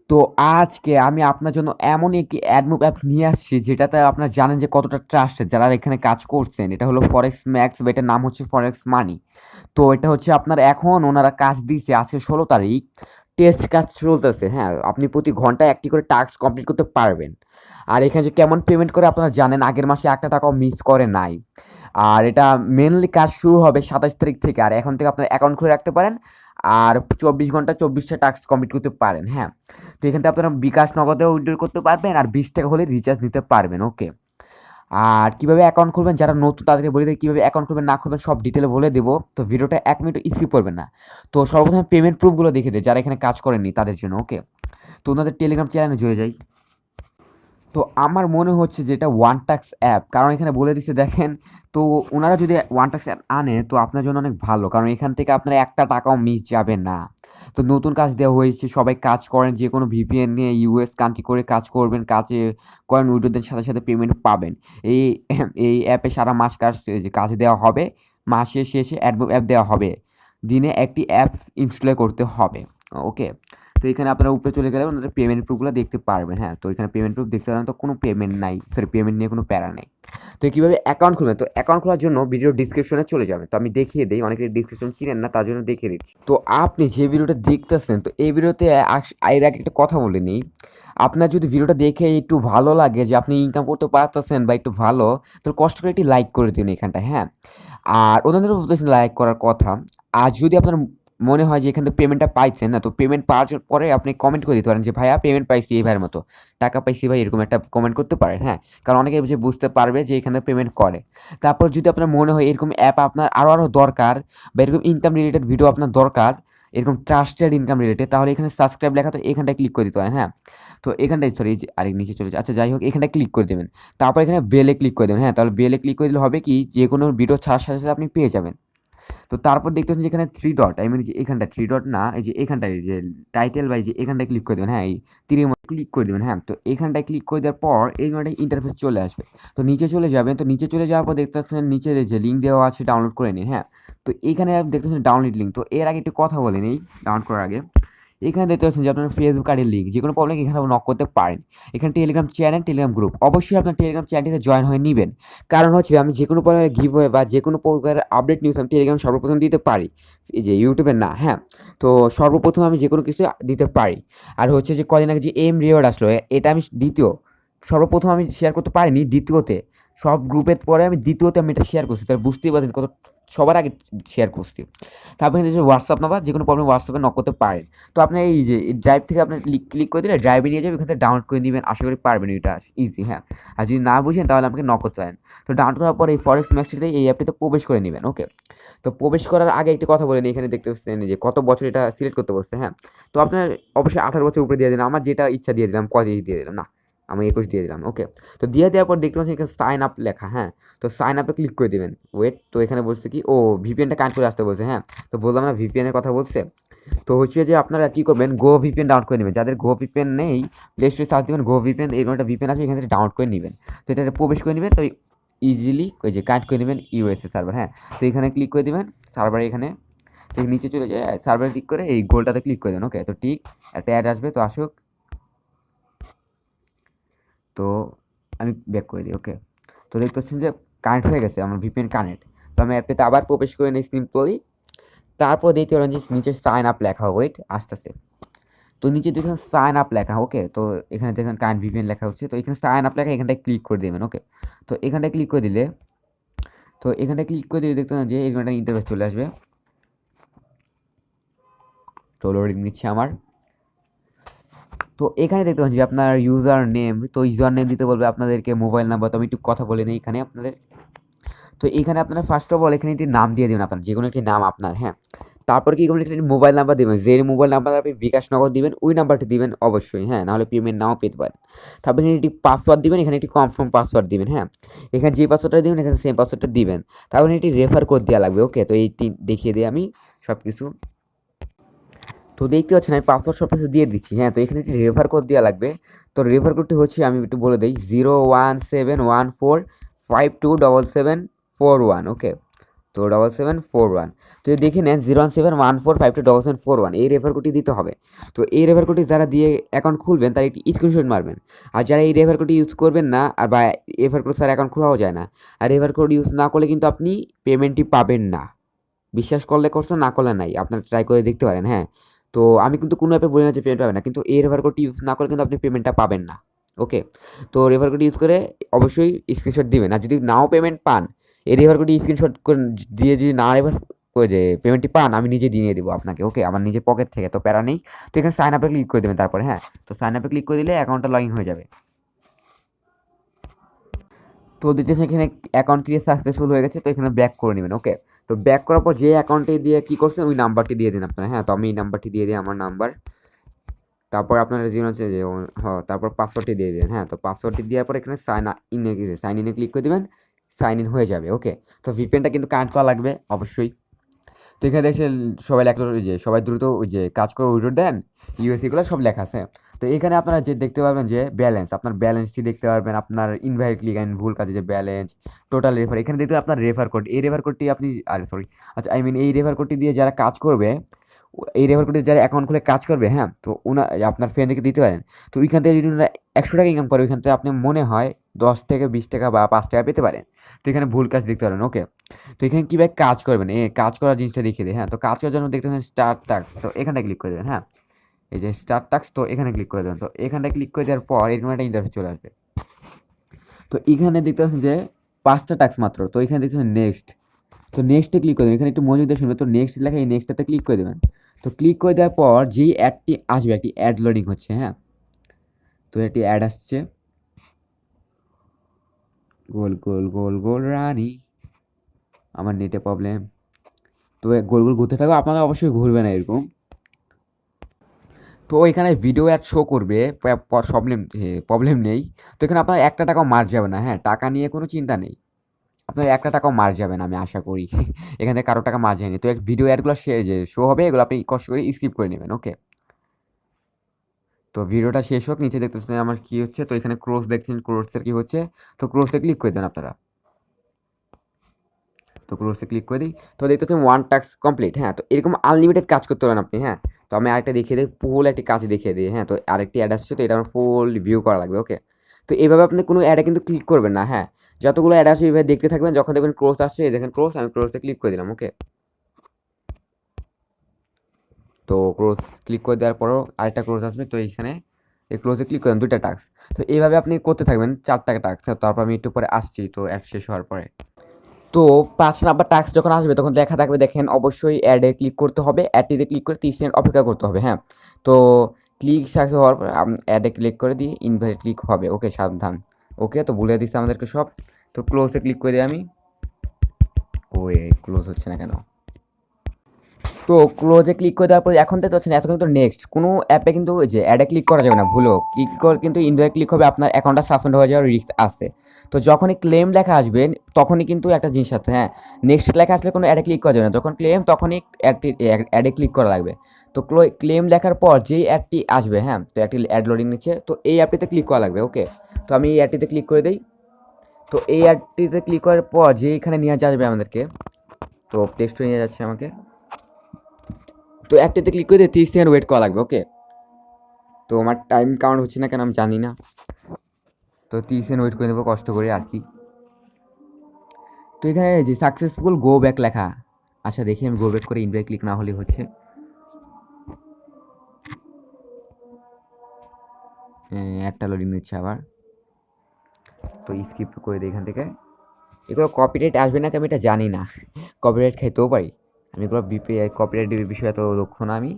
তো আজকে আমি আপনার জন্য এমন একটি অ্যাডমোব অ্যাপ নিয়ে আসছি যেটাতে আপনারা জানেন যে কতটা ট্রাস্টেড যারা এখানে কাজ করছেন। এটা হলো ফরেক্স ম্যাক্স বা এটার নাম হচ্ছে ফরেক্স মানি। তো এটা হচ্ছে আপনার এখন ওনারা কাজ দিয়েছে আজকে ১৬ তারিখ। টেস্ট কাজ চলতেছে, হ্যাঁ? আপনি প্রতি ঘন্টায় একটি করে টাস্ক কমপ্লিট করতে পারবেন। আর এখানে যে কেমন পেমেন্ট করে আপনারা জানেন, আগের মাসে একটা টাকাও মিস করে নাই। আর এটা মেইনলি কাজ শুরু হবে ২৭ তারিখ থেকে। আর এখন থেকে আপনার অ্যাকাউন্ট খুলে রাখতে পারেন। আর ২৪ ঘন্টা ২৪টা টাস্ক কমপ্লিট করতে পারেন, হ্যাঁ? তো এখান থেকে আপনারা bKash নগদেও উইথড্র করতে পারবেন আর ২০ টাকা হলে রিচার্জ নিতে পারবেন, ওকে? আর কীভাবে অ্যাকাউন্ট খুলবেন, যারা নতুন তাদেরকে বলে দেই কীভাবে অ্যাকাউন্ট খুলবেন না খুলবেন সব ডিটেলে বলে দেবো। তো ভিডিওটা ১ মিনিটও স্কিপ করবেন না। তো সর্বপ্রথমে পেমেন্ট প্রুফগুলো দেখিয়ে দেই যারা এখানে কাজ করেননি তাদের জন্য, ওকে? তো ওনাদের টেলিগ্রাম চ্যানেলে জুড়ে যাই। তো আমার মনে হচ্ছে যে এটা ওয়ান টাক্স অ্যাপ, কারণ এখানে বলে দিচ্ছে দেখেন। তো ওনারা যদি ওয়ান টাক্স অ্যাপ আনে তো আপনার জন্য অনেক ভালো, কারণ এখান থেকে আপনার একটা টাকাও মিস যাবে না। তো নতুন কাজ দেওয়া হয়েছে, সবাই কাজ করেন, যে কোনো ভিপিএন নিয়ে ইউএস কান্ট্রি করে কাজ করবেন, কাজে কয়েন উইড্রোদের সাথে সাথে পেমেন্ট পাবেন। এই এই অ্যাপে সারা মাস কাজ দেওয়া হবে, মাসের শেষে অ্যাপ দেওয়া হবে, দিনে একটি অ্যাপস ইনস্টল করতে হবে, ওকে? তো এখানে আপনারা উপরে চলে গেলে ওনাদের পেমেন্ট প্রুফগুলো দেখতে পারবেন, হ্যাঁ? তো এখানে পেমেন্ট প্রুফ দেখতে পারেন, তো কোনো পেমেন্ট নাই, সরি পেমেন্ট নিয়ে কোনো প্যারা নেই। তো কীভাবে অ্যাকাউন্ট খুলবেন, তো অ্যাকাউন্ট খোলার জন্য ভিডিও ডিসক্রিপশনে চলে যাবেন। তো আমি দেখিয়ে দিই, অনেকে ডিসক্রিপশন চিনেন না তার জন্য দেখিয়ে দিচ্ছি। তো আপনি যে ভিডিওটা দেখতেছেন, তো এই ভিডিওতে এর আগে একটা কথা বলে নিই। আপনার যদি ভিডিওটা দেখে একটু ভালো লাগে যে আপনি ইনকাম করতে পারতেছেন বা একটু ভালো, তো কষ্ট করে একটি লাইক করে দিন এখানটায়, হ্যাঁ? আর ওনাদেরও বলতেছেন লাইক করার কথা। আর যদি আপনার মনে হয় যে এখান থেকে পেমেন্টটা পাইছেন না, তো পেমেন্ট পাওয়ার পরে আপনি কমেন্ট করে দিতে পারেন যে ভাইয়া পেমেন্ট পাইছি এই ভাইয়ের মতো, টাকা পাইছি ভাই, এরকম একটা কমেন্ট করতে পারেন, হ্যাঁ? কারণ অনেকে যে বুঝতে পারবে যে এখানে পেমেন্ট করে। তারপর যদি আপনার মনে হয় এরকম অ্যাপ আপনার আরও দরকার বা এরকম ইনকাম রিলেটেড ভিডিও আপনার দরকার, এরকম ট্রাস্টেড ইনকাম রিলেটেড, তাহলে এখানে সাবস্ক্রাইব লেখা, তো এখানটায় ক্লিক করে দিতে পারেন, হ্যাঁ? তো এখানটায় সরি আরেক নিচে চলে যায়, আচ্ছা যাই হোক, এখানটায় ক্লিক করে দেবেন। তারপর এখানে বেলে ক্লিক করে দেবেন, হ্যাঁ? তাহলে বেলে ক্লিক করে দিলে হবে কি, যে কোনো ভিডিও ছাড়ার সাথে সাথে আপনি পেয়ে যাবেন। তো তারপর দেখতে পাচ্ছেন যে এখানে 3 ডট, আই মিন যে এখানটায় 3 ডট না, এই যে এখানটায় যে টাইটেল বা এই যে এখানটায় ক্লিক করে দেবেন, হ্যাঁ? এই তীরের মধ্যে ক্লিক করে দেবেন, হ্যাঁ? তো এখানটায় ক্লিক করে দেওয়ার পর এরকম একটা ইন্টারফেস চলে আসবে। তো নিচে চলে যাবেন, তো নিচে চলে যাওয়ার পর দেখতে পাচ্ছেন নিচে যে লিঙ্ক দেওয়া আছে ডাউনলোড করে নিন, হ্যাঁ? তো এখানে দেখতে পাচ্ছেন ডাউনলোড লিঙ্ক। তো এর আগে একটু কথা বলে নিই ডাউনলোড করার আগে। এখানে দেখতে পাচ্ছেন যে আপনার ফেসবুক আইডির লিঙ্ক, যে কোনো প্রবলেম এখানে নক করতে পারেন। এখানে টেলিগ্রাম চ্যানেল, টেলিগ্রাম গ্রুপ, অবশ্যই আপনার টেলিগ্রাম চ্যানেলটিতে জয়েন হয়ে নিবেন। কারণ হচ্ছে আমি যে কোনো প্রকারের গিভওয়ে বা যে কোনো প্রকারের আপডেট নিউজ আমি টেলিগ্রাম সর্বপ্রথম দিতে পারি, এই যে ইউটিউবের না, হ্যাঁ? তো সর্বপ্রথম আমি যে কোনো কিছু দিতে পারি। আর হচ্ছে যে কদিন আগে যে রিওয়ার্ড আসলো, এটা আমি সর্বপ্রথম আমি শেয়ার করতে পারিনি, দ্বিতীয়তে সব গ্রুপের পরে আমি দ্বিতীয়তে আমি এটা শেয়ার করছি, তাহলে বুঝতেই পারছেন কত সবার আগে শেয়ার করছি। তারপরে যে হোয়াটসঅ্যাপ নাম্বার, যে কোনো প্রবলেম হোয়াটসঅ্যাপে নক করতে পারেন। তো আপনার এই যে ড্রাইভ থেকে আপনার ক্লিক করে দিলে ড্রাইভে নিয়ে যাবে, এখান থেকে ডাউনলোড করে নেবেন, আশা করি পারবেন, এটা ইজি, হ্যাঁ? আর যদি না বুঝেন তাহলে আমাকে নক করতে পারেন। তো ডাউনলোড করার পর এই ফরেক্স ম্যাক্সটিতে এই অ্যাপটিতে প্রবেশ করে নেবেন, ওকে? তো প্রবেশ করার আগে একটি কথা বলে নিই, এখানে দেখতে পাচ্ছেন যে কত বছর এটা সিলেক্ট করতে বলছে, হ্যাঁ? তো আপনার অবশ্যই 18 বছর উপরে দিয়ে দিন, আমার যেটা ইচ্ছা দিয়ে দিলাম, কত দিয়ে দিলাম না, আমি 21 দিয়ে দিলাম, ওকে? তো দিয়ে দেওয়ার পর দেখতে পাচ্ছেন এখানে সাইন আপ লেখা, হ্যাঁ? তো সাইন আপে ক্লিক করে দেবেন। ওয়েট, তো এখানে বলছে কি, ও ভিপিএনটা কানেক্ট করে আসতে বলছে, হ্যাঁ? তো বললাম না ভিপিএনের কথা বলছে। তো হচ্ছে যে আপনারা কী করবেন, গো ভিপিএন ডাউনলোড করে নেবেন। যাদের গো ভিপিএন নেই, প্লে স্টোরে সার্চ দেবেন গো ভিপিএন, এরকম একটা ভিপিএন আছে, এখান থেকে ডাউনলোড করে নেবেন। তো এটা প্রবেশ করে নেবেন, তো ইজিলি ওই যে কানেক্ট করে নেবেন ইউএসএ সার্ভার, হ্যাঁ? তো এখানে ক্লিক করে দেবেন সার্ভারে, এখানে তো নিচে চলে যায় সার্ভারে ক্লিক করে এই গোলটাতে ক্লিক করে দেবেন, ওকে? তো ঠিক একটা অ্যাড আসবে, তো আসুক। তো আমি ব্যাক করে দিই, ওকে? তো দেখতে পাচ্ছেন যে কানেক্ট হয়ে গেছে আমার ভিপিএন কানেক্ট। তো আমি অ্যাপেতে আবার প্রবেশ করে নিই সিম্পলি। তারপর দেখতে পারেন যে নিচে সাইন আপ লেখা, ওয়েট আসতেছে। তো নিচে দেখেন সাইন আপ লেখা, ওকে? তো এখানে দেখেন কারেন্ট ভিপিএন লেখা হচ্ছে, তো এখানে সাইন আপ লেখা, এখানটায় ক্লিক করে দেবেন, ওকে? তো এখানটায় ক্লিক করে দিলে, দেখতে পান যে এরকম একটা ইন্টারফেস চলে আসবে। তো লোডিং নিচ্ছে আমার। তো এখানে দেখতে পাচ্ছি আপনার ইউজার নেম, তো ইউজার নেম দিতে বলবে আপনাদেরকে, মোবাইল নাম্বার। তো আমি একটু কথা বলে নিই এখানে আপনাদের। তো এখানে আপনারা ফার্স্ট অফ অল এখানে একটি নাম দিয়ে দেবেন, আপনার যে কোনো একটি নাম আপনার, হ্যাঁ? তারপর কি করবেন, একটি মোবাইল নাম্বার দেবেন, যে মোবাইল নাম্বার আপনি bKash নগদ দিবেন ওই নাম্বারটি দিবেন অবশ্যই, হ্যাঁ? নাহলে পেমেন্ট নাও পেতে পারেন। তারপর এখানে একটি পাসওয়ার্ড দিবেন, এখানে একটি কনফার্ম পাসওয়ার্ড দিবেন, হ্যাঁ? এখানে যে পাসওয়ার্ডটা দিবেন এখানে সেম পাসওয়ার্ডটা দিবেন। তারপর একটি রেফার কোড দেওয়া লাগবে, ওকে? তো এইটি দেখিয়ে দিই আমি সব কিছু। তো দেখতে পাচ্ছেন আমি পাসওয়ার্ড সব কিছু দিয়ে দিচ্ছি, হ্যাঁ? তো এখানে একটি রেফার কোড দেওয়া লাগবে। তো রেফার কোডটি হচ্ছে, আমি একটু বলে দিই, 01714527741, ওকে? তো 7741, তো দেখে নেন 01714527741 এই রেফার কোডটি দিতে হবে। তো এই রেফার কোডটি যারা দিয়ে অ্যাকাউন্ট খুলবেন তারা একটি স্ক্রিনশট মারবেন। আর যারা এই রেফার কোডটি ইউজ করবেন না, আর বা রেফার কোড ছাড়া অ্যাকাউন্ট খোলাও যায় না, আর রেফার কোড ইউজ না করলে কিন্তু আপনি পেমেন্টটি পাবেন না। বিশ্বাস করলে করছো, না করলে নাই, আপনারা ট্রাই করে দেখতে পারেন। হ্যাঁ, তো আমি কিন্তু কোনো অ্যাপে বলি না যে পেমেন্ট পাবেন না, কিন্তু এই রেফার কোডটি ইউজ না করে কিন্তু আপনি পেমেন্টটা পাবেন না। ওকে, তো রেফার কোড ইউজ করে অবশ্যই স্ক্রিনশট দিবেন। আর যদি নাও পেমেন্ট পান, এই রেফার কোডটি স্ক্রিনশট দিয়ে যদি না রেফার ওই যে পেমেন্টটি পান, আমি নিজে দিয়ে দেবো আপনাকে। ওকে, আমার নিজের পকেট থেকে, তো প্যারা নেই। তো এখানে সাইন আপে ক্লিক করে দেবেন তারপরে। হ্যাঁ, তো সাইন আপে ক্লিক করে দিলে অ্যাকাউন্টটা লগ ইন হয়ে যাবে। তো দিতেছে এখানে অ্যাকাউন্ট ক্রিয়েট সাকসেসফুল হয়ে গেছে, তো এখানে ব্যাক করে নেবেন। ওকে, তো ব্যাক করার পর যে অ্যাকাউন্টে দিয়ে কী করছেন ওই নাম্বারটি দিয়ে দিন আপনারা। হ্যাঁ, তো আমি এই নাম্বারটি দিয়ে দিই, আমার নাম্বার। তারপর আপনার যে হচ্ছে যে হ্যাঁ, তারপর পাসওয়ার্ডটি দিয়ে দেবেন। হ্যাঁ, তো পাসওয়ার্ডটি দেওয়ার পর এখানে সাইন ইনে ক্লিক করে দেবেন, সাইন ইন হয়ে যাবে। ওকে, তো ভিপিএনটা কিন্তু কানেক্ট করা লাগবে অবশ্যই। তো এখানে দেখছেন সবাই লেখা যে সবাই দ্রুত ওই যে কাজ করে উইড্রো দেন, ইউএসএগুলো সব লেখা আছে। তো এখানে আপনারা যে দেখতে পারবেন যে ব্যালেন্স, আপনার ব্যালেন্সটি দেখতে পারবেন, আপনার ইনভাইট ক্লিক অ্যান্ড ভুল কাজে যে ব্যালেন্স, টোটাল রেফার, এখানে দেখতে আপনার রেফার কোড, এই রেফার কোডটি আপনি আচ্ছা এই রেফার কোডটি দিয়ে যারা কাজ করবে, এই রেফার কোডে যারা অ্যাকাউন্ট খুলে কাজ করবে, হ্যাঁ, তো আপনার ফ্রেন্ডকে দিতে পারেন। তো ওইখান থেকে যদি ওনারা 100 টাকা ইনকাম করে, ওইখান থেকে আপনি মনে হয় 10 থেকে 20 টাকা বা 5 টাকা পেতে পারেন। তো এখানে ভুল কাজ দেখতে পারেন। ওকে, তো এখানে কীভাবে কাজ করবেন, কাজ করার জিনিসটা দেখিয়ে দিই। হ্যাঁ, তো কাজ করার জন্য দেখতে পাচ্ছেন স্টার্ট টাস্ক, তো এখানটা ক্লিক করে দেবেন। হ্যাঁ, এই যে স্টার্ট টাস্ক, তো এখানে ক্লিক করে দেবেন। তো এখানটা ক্লিক করে দেওয়ার পর এরকম একটা ইন্টারফেস চলে আসবে। তো এখানে দেখতে পাচ্ছেন যে 5টা টাস্ক মাত্র, তো এখানে দেখতে পাচ্ছেন নেক্সট, তো নেক্সটে ক্লিক করে দেবেন। এখানে একটু মনোযোগ দিয়ে শুনবেন। তো নেক্সট লেখা, এই নেক্সটটাতে ক্লিক করে দেবেন। তো ক্লিক করে দেওয়ার পর যেই অ্যাডটি আসবে, একটি অ্যাড লোডিং হচ্ছে। হ্যাঁ, তো একটি অ্যাড আসছে, গোল গোল গোল গোল রানি, আমার নেটে প্রবলেম। তো গোল গোল ঘুরতে থাকো, আপনারা অবশ্যই ঘুরবে না এরকম। তো এখানে ভিডিও অ্যাড শো করবে, প্রবলেম নেই। তো এখানে আপনার 1 টাকাও মার যাবে না। হ্যাঁ, টাকা নিয়ে কোনো চিন্তা নেই, আপনার 1 টাকাও মার যাবে না, আমি আশা করি। এখান থেকে কারো টাকা মার যায়নি। তো ভিডিও অ্যাডগুলো যে শো হবে, এগুলো আপনি কষ্ট করে স্কিপ করে নেবেন। ওকে, তো ভিডিওটা শেষ হোক, নিচে দেখতেছেন আমার কী হচ্ছে। তো এখানে ক্রস দেখছেন, ক্রসের কী হচ্ছে, তো ক্রসে ক্লিক করে দেন আপনারা। তো ক্রসে ক্লিক করে দিই, তো দেখতেছেন 1 টাস্ক কমপ্লিট। হ্যাঁ, তো এরকম আনলিমিটেড কাজ করতে পারেন আপনি। হ্যাঁ, তো আমি আরেকটা দেখিয়ে দিই, ফুল একটি কাজ দেখিয়ে দিই। হ্যাঁ, তো আরেকটি অ্যাড আসছে, তো এটা আমার ফুল ভিউ করা লাগবে। ওকে, তো এইভাবে আপনি কোনো অ্যাডে কিন্তু ক্লিক করবেন না। হ্যাঁ, যতগুলো অ্যাড আসে এইভাবে দেখতে থাকবেন, যখন দেখবেন ক্রস আসছে, দেখেন ক্রস, আমি ক্রসে ক্লিক করে দিলাম। ওকে, তো ক্রস ক্লিক করে দেওয়ার পরও আরেকটা ক্রস আসবে, তো এইখানে এই ক্লোজে ক্লিক করেন, 2টা টাস্ক। তো এইভাবে আপনি করতে থাকবেন 4টা টাস্ক। তারপর আমি একটু পরে আসছি, তো অ্যাড শেষ হওয়ার পরে। তো 5 নাম্বার টাস্ক যখন আসবে তখন লেখা থাকবে, দেখেন অবশ্যই অ্যাডে ক্লিক করতে হবে, অ্যাডটিতে ক্লিক করে 30 সেকেন্ড অপেক্ষা করতে হবে। হ্যাঁ, তো ক্লিক সাকসেস হওয়ার পর অ্যাডে ক্লিক করে দিয়ে ইনভাইট ক্লিক হবে। ওকে, সাবধান। ওকে, তো বলে দিচ্ছে আমাদেরকে সব। তো ক্লোজে ক্লিক করে দিই আমি। ওয়ে ক্লোজ হচ্ছে না কেন? তো ক্লোজে ক্লিক করে দেওয়ার পরে এখন দেখতে পাচ্ছেন এত কিন্তু নেক্সট কোনো অ্যাপে কিন্তু ওই যে অ্যাডে ক্লিক করা যাবে না, ভুলো ক্লিক করে কিন্তু ইনডাইরেক্ট ক্লিক হবে, আপনার অ্যাকাউন্টটা সাসপেন্ড হয়ে যাওয়ার রিস্ক আছে। তো যখনই ক্লেম লেখা আসবে তখনই কিন্তু একটা জিনিস আছে। হ্যাঁ, নেক্সট লেখা আসলে কোনো অ্যাডে ক্লিক করা যাবে না, যখন ক্লেম তখনই অ্যাডে ক্লিক করা লাগবে। তো ক্লেম লেখার পর যেই অ্যাডটি আসবে, হ্যাঁ, তো একটি অ্যাড লোডিং নিচ্ছে, তো এই অ্যাপটিতে ক্লিক করা লাগবে। ওকে, তো আমি এই অ্যাডটিতে ক্লিক করে দিই। তো এই অ্যাডটিতে ক্লিক করার পর যে এখানে নিয়ে যাবে আমাদেরকে, তো প্লে স্টোরে নিয়ে যাচ্ছে আমাকে। তো একটাতে ক্লিক করে দিয়ে 30 সেকেন্ড ওয়েট করা লাগবে। ওকে, তো আমার টাইম কাউন্ট হচ্ছে না কেন আমি জানি না, তো 30 সেকেন্ড ওয়েট করে নেবো কষ্ট করে আর কি। তো এখানে যে সাকসেসফুল গো ব্যাক লেখা, আচ্ছা দেখি আমি গো ব্যাক করে ইনভাইট ক্লিক না হলে হচ্ছে। একটা লোডিং নিচ্ছে আবার, তো স্কিপ করে দিই এখান থেকে। এগুলো কপিরাইট আসবে না কি আমি এটা জানি না, কপিরাইট খাইতেও পারি আমি, এগুলো কপিরাইটের বিষয়ে এত দক্ষ না আমি।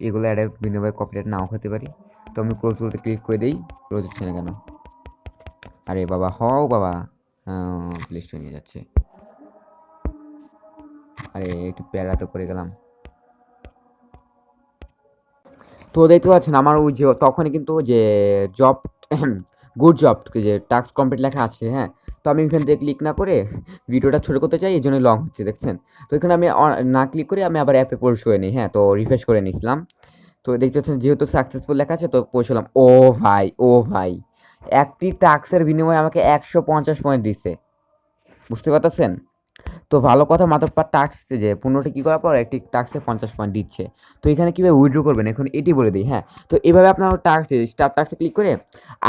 এগুলো অ্যাডের বিনিময়ে কপিরাইট নাও খেতে পারি। তো আমি ক্লোজগুলোতে ক্লিক করে দিই, ক্লোজ হচ্ছে না কেন? আরে বাবা হও বাবা, প্লে স্টোরে নিয়ে যাচ্ছে। আরে একটু প্যারাতে পড়ে গেলাম। তো দেখতে পাচ্ছেন আমার ওই যে তখনই কিন্তু যে জব গুড জব যে টাস্ক কমপ্লিট লেখা আছে। হ্যাঁ, তো আমি এখান থেকে ক্লিক না করে ভিডিওটা ছোটো করতে চাই, এই জন্যই লং হচ্ছে দেখছেন। তো এখানে আমি না ক্লিক করে আমি আবার অ্যাপে প্রবেশ করে নিই। হ্যাঁ, তো রিফ্রেশ করে নিয়েছিলাম। তো দেখতে পাচ্ছেন যেহেতু সাকসেসফুল লেখা আছে, তো পৌঁছলাম। ও ভাই একটি টাস্কের বিনিময়ে আমাকে 150 পয়েন্ট দিচ্ছে। বুঝতে পারতেছেন? তো ভালো কথা, মাত্র টাস্ক যে 15টা কী করার পর একটি টাস্কে 50 পয়েন্ট দিচ্ছে। তো এখানে কীভাবে উইথড্র করবেন এখন এটি বলে দিই, হ্যাঁ। তো এভাবে আপনার টাস্ক স্টার্ট টাস্কে ক্লিক করে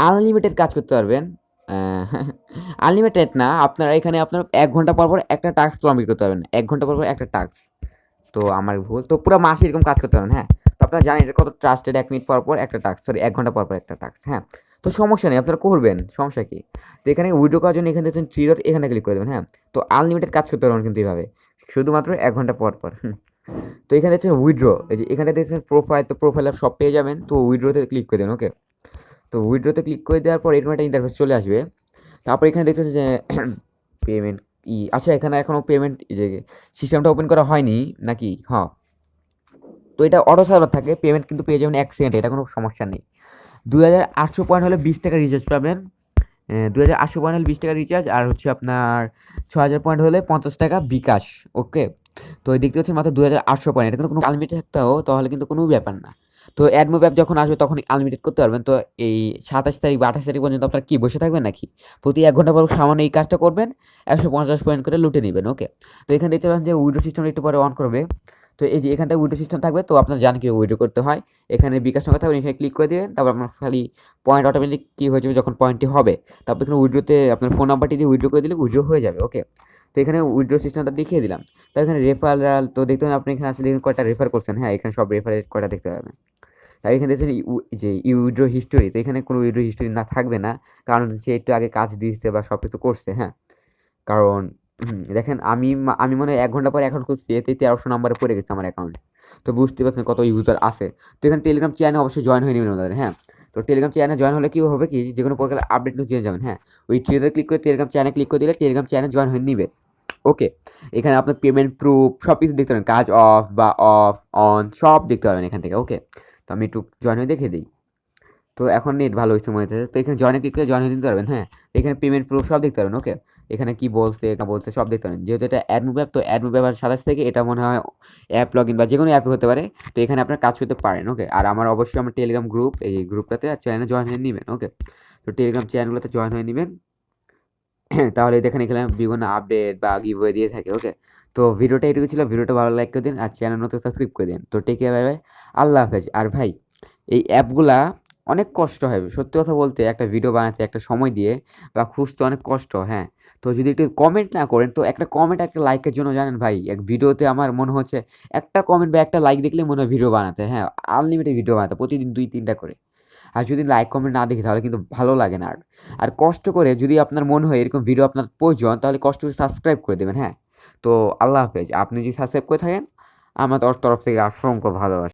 আনলিমিটেড কাজ করতে পারবেন। আনলিমিটেড না, আপনারা এখানে আপনার 1 ঘন্টা পর পর একটা টাস্ক কমপ্লিট করতে পারবেন, 1 ঘন্টা পর পর একটা টাস্ক। তো আমার ভুল, তো পুরো মাসে এরকম কাজ করতে পারেন, হ্যাঁ। তো আপনারা জানেন এটা কত ট্রাস্টেড, 1 মিনিট পর পর একটা টাস্ক, সরি 1 ঘন্টা পর পর একটা টাস্ক, হ্যাঁ। তো সমস্যা নেই, আপনারা করবেন, সমস্যা কি? তো এখানে উইথড্র করার জন্য এখানে দেখছেন 3 ডট, এখানে ক্লিক করে দেবেন, হ্যাঁ। তো আনলিমিটেড কাজ করতে পারবেন কিন্তু এইভাবে, শুধুমাত্র 1 ঘন্টা পর পর। তো এখানে দেখছেন উইথড্র, এই যে এখানে দেখছেন প্রোফাইল, তো প্রোফাইল সব পেয়ে যাবেন। তো উইথড্রতে ক্লিক করে দেবেন, ওকে। তো উইথড্রতে ক্লিক করে দেওয়ার পর এরকম একটা ইন্টারফেস চলে আসবে। তারপর এখানে দেখছেন যে পেমেন্ট আচ্ছা, এখানে এখনও পেমেন্ট যে সিস্টেমটা ওপেন করা হয়নি নাকি? হ্যাঁ। তো এটা অটো সার্ভার থাকে, পেমেন্ট কিন্তু পেয়ে যাবেন 1 সেকেন্ডে, এটা কোনো সমস্যা নেই। 2800 পয়েন্ট হলে 20 টাকা রিচার্জ পাবেন। 2800 পয়েন্ট হলে 20 টাকা রিচার্জ, আর হচ্ছে আপনার 6000 পয়েন্ট হলে 50 টাকা bKash, ওকে। তো এই দেখতে পাচ্ছেন মাত্র 2800 পয়েন্ট, এটা কিন্তু কোনো আনলিমিটেড থাকতেও তাহলে কিন্তু কোনো ব্যাপার না। তো অ্যাডমোব অ্যাপ যখন আসবে তখন আনলিমিটেড করতে পারবেন। তো এই 27 তারিখ বা 28 তারিখ পর্যন্ত আপনারা কি বসে থাকবেন নাকি? প্রতি 1 ঘন্টা পর সামান্য এই কাজটা করবেন, 150 পয়েন্ট করে লুটে নেবেন, ওকে। তো এখানে দেখতে পাচ্ছেন যে উইড্রো সিস্টেমটা একটু পরে অন করবে। তো এই যে এখানটায় উইড্রো সিস্টেম থাকবে, তো আপনারা জানেন কীভাবে উইড্রো করতে হয়। এখানে bKash সংখ্যা থাকবে, এখানে ক্লিক করে দেবেন, তারপর আপনার খালি পয়েন্ট অটোমেটিক কী হয়ে যাবে যখন পয়েন্টটি হবে। তারপর এখানে উইড্রোতে আপনার ফোন নাম্বারটি দিয়ে উইড্রো করে দিলে উইড্রো হয়ে যাবে, ওকে। তো এখানে উইড্রো সিস্টেমটা দেখিয়ে দিলাম। তো এখানে রেফারাল, তো দেখতে পাবেন আপনি এখানে আসলে কয়টা রেফার করছেন, হ্যাঁ, এখানে সব রেফারের কয়টা দেখতে পাবেন। তাই এখানে দেখছেন যে উইড্রো হিস্টোরি, তো এখানে কোনো উইড্রো হিস্টোরি না থাকবে না, কারণ সে একটু আগে কাজ দিয়েছে বা সব কিছু করছে, হ্যাঁ। কারণ দেখেন আমি মনে হয় 1 ঘন্টা পরে অ্যাকাউন্ট খুলছি, এতে 1300 নাম্বারে পড়ে গেছে আমার অ্যাকাউন্ট। তো বুঝতে পারছেন কত ইউজার আছে। তো এখানে টেলিগ্রাম চ্যানেলে অবশ্যই জয়েন হয়ে নেবেন ওদের, হ্যাঁ। তো টেলিগ্রাম চ্যানেলে জয়েন হলে কী হবে কি, যে কোনো প্রকার আপডেট নিউজ জেনে যাবেন, হ্যাঁ। ওই থ্রিতে ক্লিক করে টেলিগ্রাম চ্যানেলে ক্লিক করে দিলে টেলিগ্রাম চ্যানেল জয়েন হয়ে নিবে, ওকে। এখানে আপনার পেমেন্ট প্রুফ সব কিছু দেখতে পাবেন, কাজ অফ বা অফ অন সব দেখতে পাবেন এখান থেকে, ওকে। তো আমি একটু জয়েন হয়ে দেখে দিই। তো এখন নেট ভালো হয়েছে মনে হচ্ছে। তো এখানে জয়েনে ক্লিক করে জয়েন হয়ে দিতে পারবেন, হ্যাঁ। এখানে পেমেন্ট প্রুফ সব দেখতে পারবেন, ওকে। এখানে কি বলছে না বলছে সব দেখতে পারেন। যেহেতু এটা অ্যাডমোব অ্যাপ, তো অ্যাডমোব অ্যাপ 27 থেকে এটা মনে হয় অ্যাপ লগ ইন বা যে কোনো অ্যাপে হতে পারে। তো এখানে আপনার কাজ করতে পারেন, ওকে। আর আমার অবশ্যই আমার টেলিগ্রাম গ্রুপ, এই গ্রুপটাতে আর চ্যানেলে জয়েন হয়ে নেবেন, ওকে। তো টেলিগ্রাম চ্যানেলগুলোতে জয়েন হয়ে নেবেন। তাহলে দেখেন এখানে বিভিন্ন আপডেট বা গিভওয়ে দিয়ে থাকে, ওকে। তো ভিডিওটা এটুকু ছিল, ভিডিওটা ভালো লাইক করে দিন আর চ্যানেল নতুন সাবস্ক্রাইব করে দিন। তো টেক কেয়ার, বাই বাই, আল্লাহ হাফেজ। আর ভাই, এই অ্যাপগুলা অনেক কষ্ট হয়, সত্যি কথা বলতে, একটা ভিডিও বানাতে একটা সময় দিয়ে বা খুঁজতে অনেক কষ্ট, হ্যাঁ। তো যদি একটু কমেন্ট না করেন, তো একটা কমেন্ট একটা লাইকের জন্য জানেন ভাই, এক ভিডিওতে আমার মনে হচ্ছে একটা কমেন্ট বা একটা লাইক দেখলে মনে হয় ভিডিও বানাতে, হ্যাঁ, আনলিমিটেড ভিডিও বানাতে প্রতিদিন 2-3টা করে। আর যদি লাইক কমেন্ট না দেখি তাহলে কিন্তু ভালো লাগে না। আর কষ্ট করে যদি আপনার মনে হয় এরকম ভিডিও আপনার প্রয়োজন, তাহলে কষ্ট করে সাবস্ক্রাইব করে দেবেন, হ্যাঁ। তো আল্লাহ হাফেজ। আপনি যদি সাবস্ক্রাইব করে থাকেন, আমার তরফ থেকে অসংখ্য ভালোবাসা।